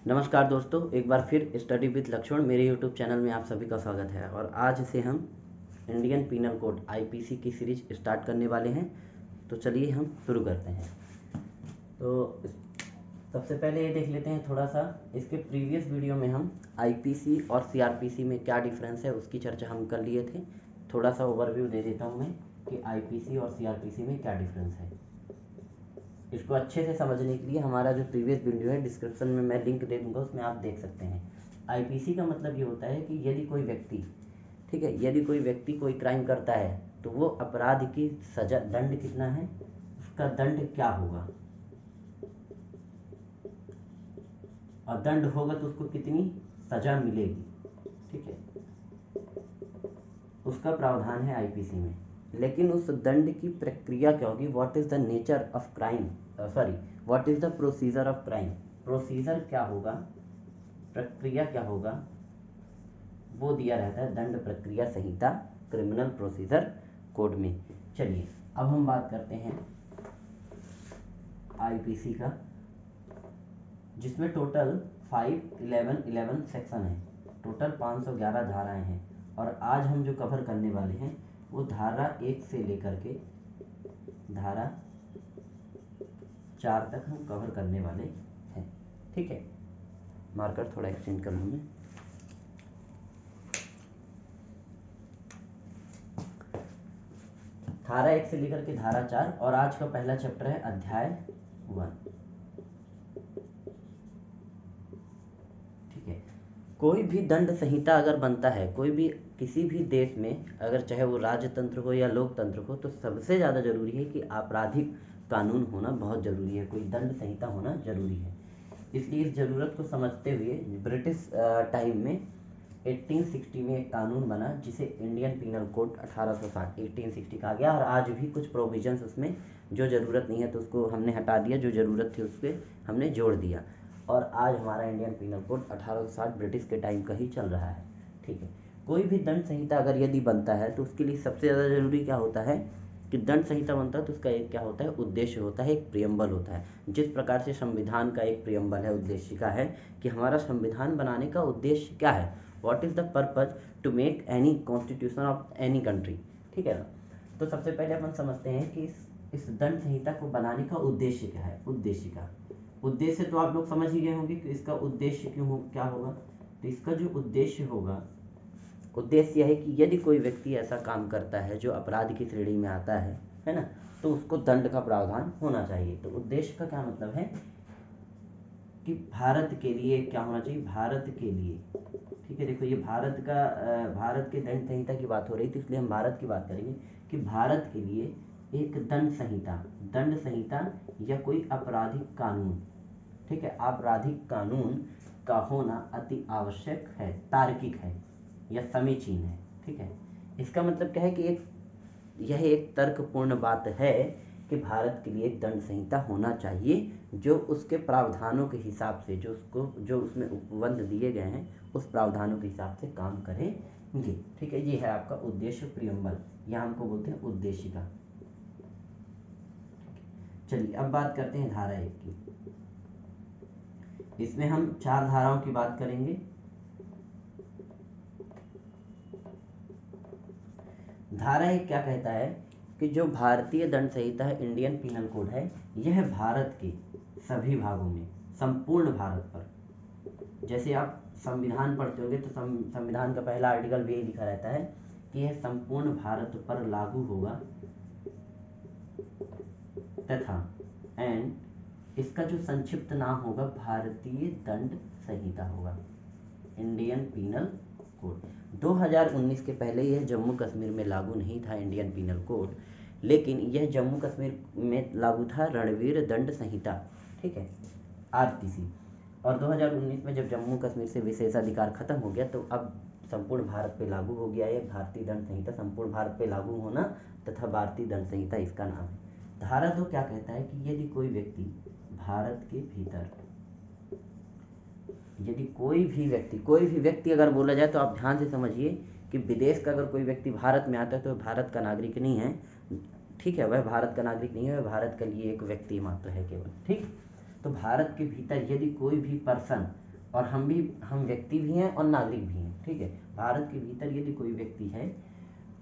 नमस्कार दोस्तों, एक बार फिर स्टडी विद लक्ष्मण मेरे यूट्यूब चैनल में आप सभी का स्वागत है। और आज से हम इंडियन पीनल कोड आईपीसी की सीरीज स्टार्ट करने वाले हैं। तो चलिए हम शुरू करते हैं। तो सबसे पहले ये देख लेते हैं थोड़ा सा, इसके प्रीवियस वीडियो में हम आईपीसी और सीआरपीसी में क्या डिफरेंस है उसकी चर्चा हम कर लिए थे। थोड़ा सा ओवरव्यू दे देता हूँ मैं कि आईपीसी और सीआरपीसी में क्या डिफरेंस है। इसको अच्छे से समझने के लिए हमारा जो प्रीवियस वीडियो है डिस्क्रिप्शन में मैं लिंक दे दूंगा, उसमें आप देख सकते हैं। आईपीसी का मतलब ये होता है कि यदि कोई व्यक्ति, ठीक है, यदि कोई व्यक्ति कोई क्राइम करता है तो वो अपराध की सजा, दंड कितना है, उसका दंड क्या होगा, और दंड होगा तो उसको कितनी सजा मिलेगी, ठीक है, उसका प्रावधान है आईपीसी में। लेकिन उस दंड की प्रक्रिया क्या होगी, what is the nature of crime, sorry what is the procedure of crime, procedure क्या होगा, प्रक्रिया क्या होगा, वो दिया रहता है दंड प्रक्रिया संहिता, क्रिमिनल प्रोसीजर कोड में। चलिए अब हम बात करते हैं आईपीसी का, जिसमें टोटल 511 सेक्शन है, टोटल 511 धाराएं हैं। और आज हम जो कवर करने वाले हैं वो धारा 1 से लेकर के धारा 4 तक हम कवर करने वाले हैं, ठीक है। मार्कर थोड़ा एक्सटेंड कर लूँ मैं। धारा 1 से लेकर के धारा 4, और आज का पहला चैप्टर है अध्याय 1, ठीक है। कोई भी दंड संहिता अगर बनता है, कोई भी किसी भी देश में, अगर चाहे वो राजतंत्र हो या लोकतंत्र हो, तो सबसे ज़्यादा जरूरी है कि आपराधिक कानून होना बहुत ज़रूरी है, कोई दंड संहिता होना जरूरी है। इसलिए इस ज़रूरत को समझते हुए ब्रिटिश टाइम में 1860 में एक कानून बना जिसे इंडियन पीनल कोड 1860 1860 कहा गया। और आज भी कुछ प्रोविजंस उसमें जो ज़रूरत नहीं है तो उसको हमने हटा दिया, जो ज़रूरत थी उसके हमने जोड़ दिया। और आज हमारा इंडियन पीनल कोड 1860 ब्रिटिश के टाइम का ही चल रहा है, ठीक है। कोई भी दंड संहिता अगर यदि बनता है तो उसके लिए सबसे ज़्यादा जरूरी क्या होता है कि दंड संहिता बनता है तो उसका एक क्या होता है, उद्देश्य होता है, एक प्रियम्बल होता है। जिस प्रकार से संविधान का एक प्रियम्बल है, उद्देशिका है कि हमारा संविधान बनाने का उद्देश्य क्या है, what is the purpose to make any constitution of any country, ठीक है ना। तो सबसे पहले अपन समझते हैं कि इस दंड संहिता को बनाने का उद्देश्य क्या है। उद्देशिका, उद्देश्य तो आप लोग समझ ही गए होंगे कि इसका उद्देश्य क्यों हो, क्या होगा। तो इसका जो उद्देश्य होगा, उद्देश्य यह है कि यदि कोई व्यक्ति ऐसा काम करता है जो अपराध की श्रेणी में आता है ना, तो उसको दंड का प्रावधान होना चाहिए। तो उद्देश्य का क्या मतलब है कि भारत के लिए क्या होना चाहिए, भारत के लिए, ठीक है। देखो ये भारत का भारत के दंड संहिता की बात हो रही थी, इसलिए हम भारत की बात करेंगे कि भारत के लिए एक दंड संहिता, दंड संहिता या कोई आपराधिक कानून, ठीक है, आपराधिक कानून का होना अति आवश्यक है, तार्किक है या समीचीन है, ठीक है। इसका मतलब क्या है कि यह एक तर्कपूर्ण बात है कि भारत के लिए एक दंड संहिता होना चाहिए जो उसके प्रावधानों के हिसाब से, जो उसमें उपबंध दिए गए हैं उस प्रावधानों के हिसाब से काम करेंगे, ठीक है। ये है आपका उद्देश्य, प्रियम्बल, या हमको बोलते हैं उद्देशिका। चलिए अब बात करते हैं धारा 1 की। इसमें हम 4 धाराओं की बात करेंगे। धारा 1 क्या कहता है कि जो भारतीय दंड संहिता है, इंडियन पीनल कोड है, यह भारत के सभी भागों में, संपूर्ण भारत पर, जैसे आप संविधान पढ़ते होंगे तो संविधान का पहला आर्टिकल भी यही लिखा रहता है कि यह संपूर्ण भारत पर लागू होगा, तथा एंड इसका जो संक्षिप्त नाम होगा भारतीय दंड संहिता होगा, इंडियन पीनल कोड। 2019 के पहले यह जम्मू कश्मीर में लागू नहीं था इंडियन पीनल कोड, लेकिन यह जम्मू कश्मीर में लागू था रणवीर दंड संहिता, ठीक है, आरटीसी। और 2019 में जब जम्मू कश्मीर से विशेषाधिकार खत्म हो गया तो अब संपूर्ण भारत पे लागू हो गया है भारतीय दंड संहिता, संपूर्ण भारत पे लागू होना तथा भारतीय दंड संहिता इसका नाम है। धारा 2 क्या कहता है कि यदि कोई व्यक्ति भारत के भीतर, यदि कोई भी व्यक्ति अगर बोला जाए तो आप ध्यान से समझिए कि विदेश का अगर कोई व्यक्ति भारत में आता है तो भारत का नागरिक नहीं है, ठीक है, वह भारत का नागरिक नहीं है, वह भारत के लिए एक व्यक्ति मात्र है केवल, ठीक। तो भारत के भीतर यदि कोई भी पर्सन और हम व्यक्ति भी हैं और नागरिक भी हैं, ठीक है। भारत के भीतर यदि कोई व्यक्ति है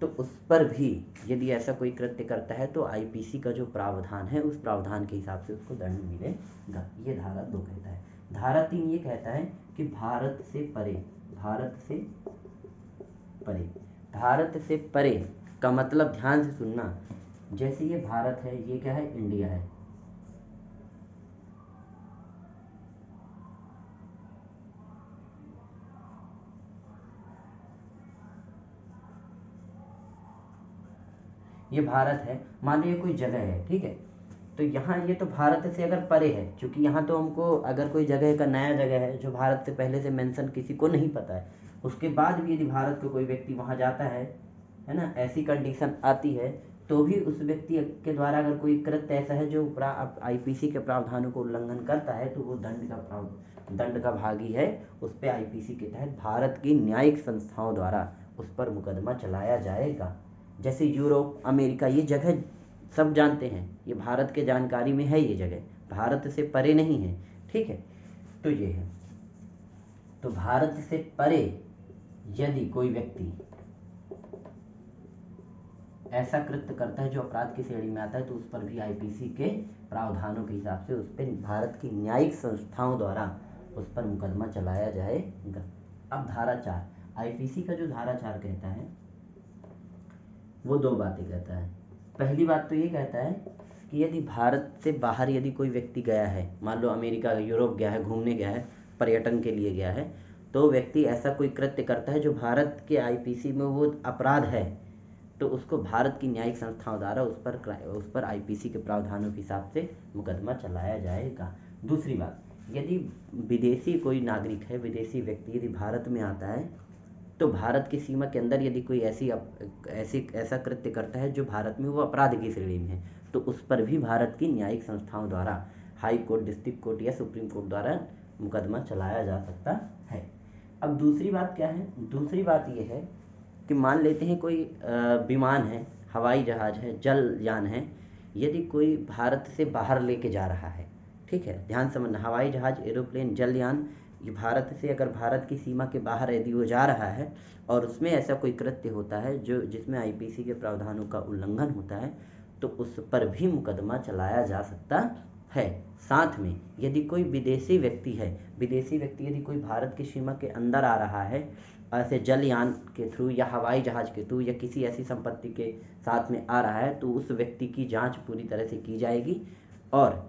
तो उस पर भी यदि ऐसा कोई कृत्य करता है तो आईपीसी का जो प्रावधान है उस प्रावधान के हिसाब से उसको दंड मिलेगा। ये धारा 2 कहता है। धारा 3 ये कहता है कि भारत से परे, भारत से परे, भारत से परे का मतलब ध्यान से सुनना, जैसे ये भारत है, ये क्या है, इंडिया है, ये भारत है, मान लो ये कोई जगह है, ठीक है। तो यहाँ ये तो भारत से अगर परे है, क्योंकि यहाँ तो हमको अगर कोई जगह का नया जगह है जो भारत से पहले से मेंशन किसी को नहीं पता है, उसके बाद भी यदि भारत का कोई व्यक्ति वहाँ जाता है ना, ऐसी कंडीशन आती है, तो भी उस व्यक्ति के द्वारा अगर कोई कृत्य ऐसा है जो आईपीसी के प्रावधानों को उल्लंघन करता है तो वो दंड का भागी है। उस पर आईपीसी के तहत भारत की न्यायिक संस्थाओं द्वारा उस पर मुकदमा चलाया जाएगा। जैसे यूरोप, अमेरिका, ये जगह सब जानते हैं, ये भारत के जानकारी में है, ये जगह भारत से परे नहीं है, ठीक है। तो ये है, तो भारत से परे यदि कोई व्यक्ति ऐसा कृत्य करता है जो अपराध की श्रेणी में आता है तो उस पर भी आईपीसी के प्रावधानों के हिसाब से उस पर भारत की न्यायिक संस्थाओं द्वारा उस पर मुकदमा चलाया जाएगा। अब धारा 4, आईपीसी का जो धारा 4 कहता है वो 2 बातें कहता है। पहली बात तो ये कहता है कि यदि भारत से बाहर यदि कोई व्यक्ति गया है, मान लो अमेरिका, यूरोप गया है, घूमने गया है, पर्यटन के लिए गया है, तो व्यक्ति ऐसा कोई कृत्य करता है जो भारत के आईपीसी में वो अपराध है, तो उसको भारत की न्यायिक संस्थाओं द्वारा उस पर आईपीसी के प्रावधानों के हिसाब से मुकदमा चलाया जाएगा। दूसरी बात, यदि विदेशी कोई नागरिक है, विदेशी व्यक्ति यदि भारत में आता है तो भारत की सीमा के अंदर यदि कोई ऐसा कृत्य करता है जो भारत में वो अपराध की श्रेणी में है, तो उस पर भी भारत की न्यायिक संस्थाओं द्वारा हाई कोर्ट, डिस्ट्रिक्ट कोर्ट या सुप्रीम कोर्ट द्वारा मुकदमा चलाया जा सकता है। अब दूसरी बात क्या है, दूसरी बात ये है कि मान लेते हैं कोई विमान है, हवाई जहाज है, जलयान है, यदि कोई भारत से बाहर लेके जा रहा है, ठीक है, ध्यान समझना, हवाई जहाज, एरोप्लेन, जलयान, ये भारत से अगर भारत की सीमा के बाहर यदि वो जा रहा है और उसमें ऐसा कोई कृत्य होता है जो जिसमें आईपीसी के प्रावधानों का उल्लंघन होता है तो उस पर भी मुकदमा चलाया जा सकता है। साथ में यदि कोई विदेशी व्यक्ति है, विदेशी व्यक्ति यदि कोई भारत की सीमा के अंदर आ रहा है ऐसे जलयान के थ्रू या हवाई जहाज के थ्रू या किसी ऐसी संपत्ति के साथ में आ रहा है, तो उस व्यक्ति की जांच पूरी तरह से की जाएगी और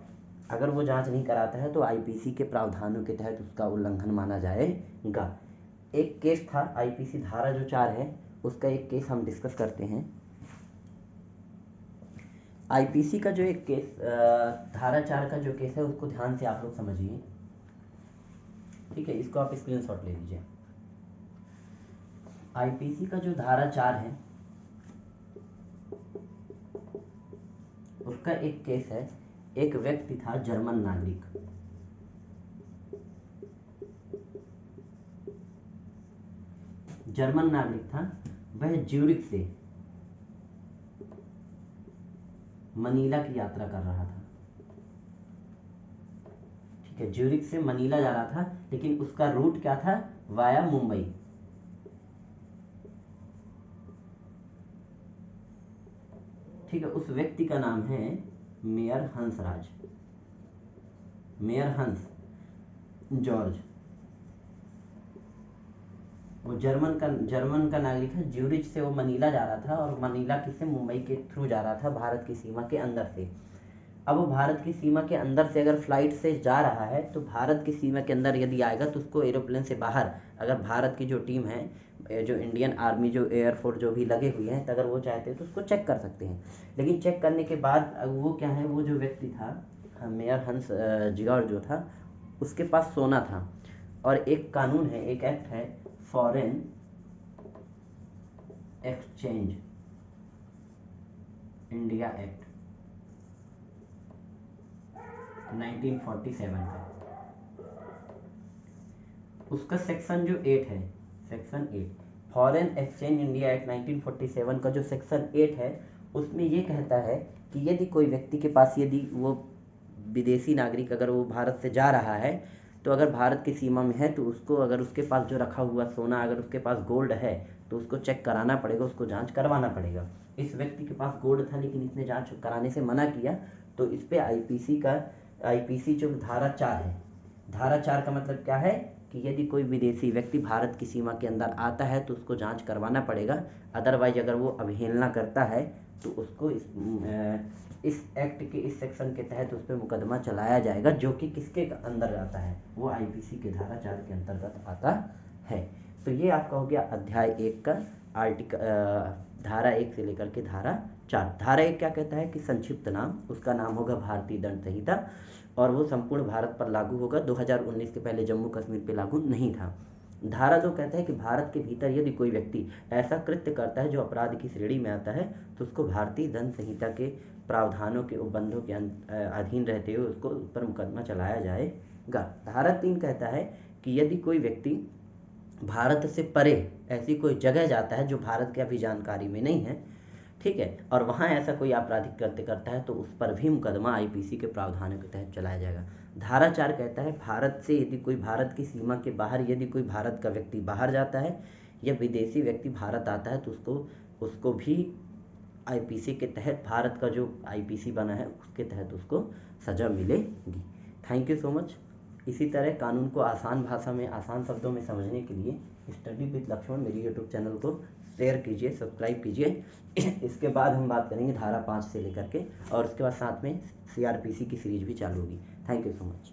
अगर वो जांच नहीं कराता है तो आईपीसी के प्रावधानों के तहत उसका उल्लंघन माना जाएगा। एक केस था, आईपीसी धारा जो 4 है उसका एक केस हम डिस्कस करते हैं। आईपीसी का जो एक केस, धारा 4 का जो केस है उसको ध्यान से आप लोग समझिए, ठीक है, इसको आप स्क्रीनशॉट ले लीजिए। आईपीसी का जो धारा 4 है उसका एक केस है, एक व्यक्ति था जर्मन नागरिक, जर्मन नागरिक था, वह ज्यूरिख से मनीला की यात्रा कर रहा था, ठीक है, ज्यूरिख से मनीला जा रहा था, लेकिन उसका रूट क्या था, वाया मुंबई, ठीक है। उस व्यक्ति का नाम है मेयर हंसराज, मेयर हंस जॉर्ज, वो जर्मन का नागरिक है, ज्यूरिच से वो मनीला जा रहा था और मनीला से मुंबई के थ्रू जा रहा था भारत की सीमा के अंदर से। अब वो भारत की सीमा के अंदर से अगर फ्लाइट से जा रहा है तो भारत की सीमा के अंदर यदि आएगा तो उसको एरोप्लेन से बाहर, अगर भारत की जो टीम है, जो इंडियन आर्मी, जो एयरफोर्स जो भी लगे हुए हैं, तो अगर वो चाहते हैं तो उसको चेक कर सकते हैं। लेकिन चेक करने के बाद वो क्या है, वो जो व्यक्ति था मेयर हंस जॉर्ज जो था, उसके पास सोना था और एक कानून है, एक एक्ट है, फॉरेन एक्सचेंज इंडिया एक्ट 1947 का, उसका सेक्शन जो 8 है, section 8 foreign exchange India act 1947 का जो सेक्शन 8 है उसमें ये कहता है कि यदि कोई व्यक्ति के पास, यदि वो विदेशी नागरिक अगर वो भारत से जा रहा है तो अगर भारत की सीमा में है तो उसको, अगर उसके पास जो रखा हुआ सोना, अगर उसके पास गोल्ड है तो उसको चेक कराना पड़ेगा, उसको जांच करवाना पड़ेगा। इस व्यक्ति के पास गोल्ड था लेकिन इसने जांच कराने से मना किया, तो इस पे आईपीसी जो धारा 4 है, धारा 4 का मतलब क्या है कि यदि कोई विदेशी व्यक्ति भारत की सीमा के अंदर आता है तो उसको जांच करवाना पड़ेगा। अदरवाइज अगर वो अवहेलना करता है तो उसको इस एक्ट के इस सेक्शन के तहत उस पर मुकदमा चलाया जाएगा, जो कि किसके अंदर आता है, वो आईपीसी के धारा 4 के अंतर्गत आता है। तो ये आपका हो गया अध्याय 1 का धारा 1 से लेकर के धारा 4। धारा 1 क्या कहता है कि संक्षिप्त नाम, उसका नाम होगा भारतीय दंड संहिता, और वो संपूर्ण भारत पर लागू होगा। 2019 के पहले जम्मू कश्मीर पे लागू नहीं था। धारा 2 कहता है कि भारत के भीतर यदि कोई व्यक्ति ऐसा कृत्य करता है जो अपराध की श्रेणी में आता है तो उसको भारतीय दंड संहिता के प्रावधानों के उपबंधों के अधीन रहते हुए उसको उस पर मुकदमा चलाया जाएगा। धारा 3 कहता है कि यदि कोई व्यक्ति भारत से परे ऐसी कोई जगह जाता है जो भारत के अभी जानकारी में नहीं है, ठीक है, और वहाँ ऐसा कोई आपराधिक कृत्य करता है तो उस पर भी मुकदमा आईपीसी के प्रावधानों के तहत चलाया जाएगा। धारा 4 कहता है भारत से यदि कोई, भारत की सीमा के बाहर यदि कोई भारत का व्यक्ति बाहर जाता है या विदेशी व्यक्ति भारत आता है तो उसको भी आईपीसी के तहत, भारत का जो आईपीसी बना है उसके तहत उसको सज़ा मिलेगी। Thank you so much. इसी तरह कानून को आसान भाषा में, आसान शब्दों में समझने के लिए स्टडी विद लक्ष्मण मेरी यूट्यूब चैनल को शेयर कीजिए, सब्सक्राइब कीजिए। इसके बाद हम बात करेंगे धारा 5 से लेकर के, और उसके बाद साथ में सीआरपीसी की सीरीज भी चालू होगी। Thank you so much.